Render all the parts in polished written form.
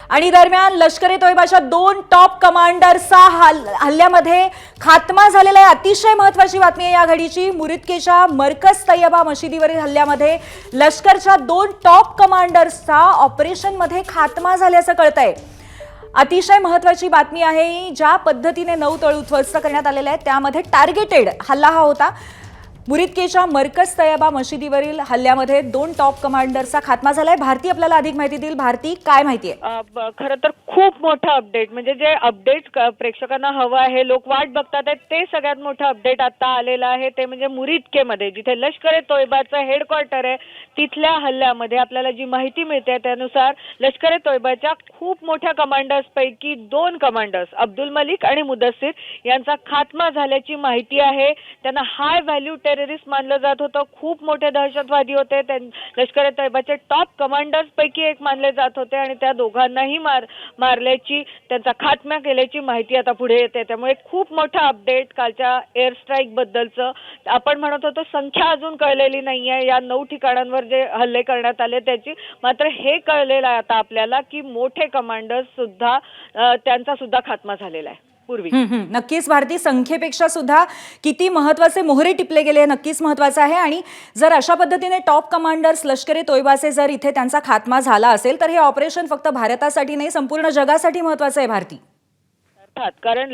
आणि दरम्यान लष्कर ए तोयबाच्या 2 टॉप कमांडरचा हल्ल्यामध्ये खात्मा झालेला आहे। अतिशय महत्त्वाची बातमी आहे या घडीची। मुरिदकेच्या मरकज तैयबा मशिदीवरील हल्ल्यामध्ये लष्करच्या 2 टॉप कमांडर्सचा ऑपरेशनमध्ये खात्मा झाल्याचं कळतंय। अतिशय महत्त्वाची बातमी आहे। ज्या पद्धतीने 9 तळ उद्ध्वस्त करण्यात आलेले आहेत त्यामध्ये टार्गेटेड हल्ला हा होता। मुरिदकेच्या मरकज तैयबा मशिदीवरील हल्ल्यामध्ये 2 टॉप कमांडरचा खात्मा झालाय। भारती आपल्याला अधिक माहिती देईल। भारती, काय माहिती आहे? खरं तर खूप मोठा अपडेट, म्हणजे जे अपडेट प्रेक्षकांना हवं आहे, लोक वाट बघतात आहेत, ते सगळ्यात मोठं अपडेट आता आलेलं आहे। ते म्हणजे मुरिदकेमध्ये जिथे लष्कर ए तोयबाचं हेडक्वार्टर आहे तिथल्या हल्ल्यामध्ये आपल्याला जी माहिती मिळते त्यानुसार लष्कर ए तोयबाच्या खूप मोठ्या कमांडर्स पैकी 2 कमांडर्स अब्दुल मलिक आणि मुदस्सीर यांचा खात्मा झाल्याची माहिती आहे। त्यांना हाय व्हॅल्यू टेररिस्ट मानलं जात होतं, खूप मोठे दहशतवादी होते। लष्कर ए तैयबाचे टॉप कमांडर्स पैकी एक मानले जात होते आणि त्या दोघांनाही मारल्याची, त्यांचा खात्मा केल्याची माहिती आता पुढे येते। त्यामुळे खूप मोठा अपडेट कालच्या एअर स्ट्राईक बद्दलचं। आपण म्हणत होतो संख्या अजून कळलेली नाहीये या 9 ठिकाणांवर जे हल्ले करण्यात आले त्याची, मात्र हे कळलेलं आहे आता आपल्याला की मोठे कमांडर्स सुद्धा त्यांचा सुद्धा खात्मा झालेला आहे। पूर्वी नक्कीच भारती, संख्येपेक्षा सुद्धा किती महत्त्वाचे मोहरे टिपले गेले नक्कीच महत्त्वाचं आहे। आणि जर अशा पद्धतीने टॉप कमांडर्स लष्कर ए तोयबाचे जर इथे त्यांचा खात्मा झाला असेल तर हे ऑपरेशन फक्त भारतासाठी नाही संपूर्ण जगासाठी महत्त्वाचं आहे भारती। कारण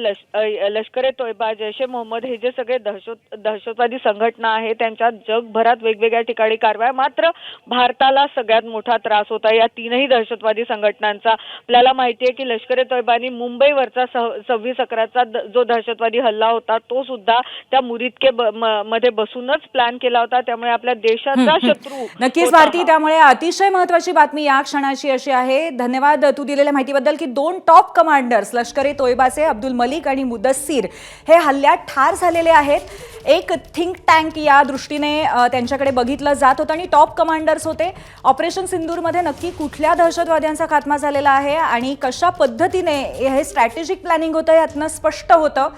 लष्कर ए तोयबा, जैश ए मोहम्मद हे जे सगळे दहशतवादी संघटना आहे त्यांच्या जगभरात वेगवेगळ्या ठिकाणी कारवाया, मात्र भारताला सगळ्यात मोठा त्रास होता या 3ही दहशतवादी संघटनांचा। आपल्याला माहिती आहे की लष्कर ए तोयबानी मुंबईवरचा 26/11चा जो दहशतवादी हल्ला होता तो सुद्धा त्या मुरिदके मध्ये बसूनच प्लॅन केला होता। त्यामुळे आपल्या देशाचा शत्रू नक्कीच भारती, त्यामुळे अतिशय महत्त्वाची बातमी या क्षणाची अशी आहे। धन्यवाद तू दिलेल्या माहितीबद्दल की 2 टॉप कमांडर्स लष्कर ए तोयबा अब्दुल मलिक आणि मुदस्सीर हे हल्ल्यात ठार झालेले आहेत। एक थिंक टँक या दृष्टीने त्यांच्याकडे बघितलं जात होतं आणि टॉप कमांडर्स होते। ऑपरेशन सिंदूरमध्ये नक्की कुठल्या दहशतवाद्यांचा खात्मा झालेला आहे आणि कशा पद्धतीने हे स्ट्रॅटेजिक प्लॅनिंग होतं यातनं स्पष्ट होतं।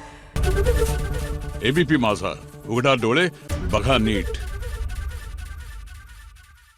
एबीपी माझा, उघडा डोळे बघा नीट।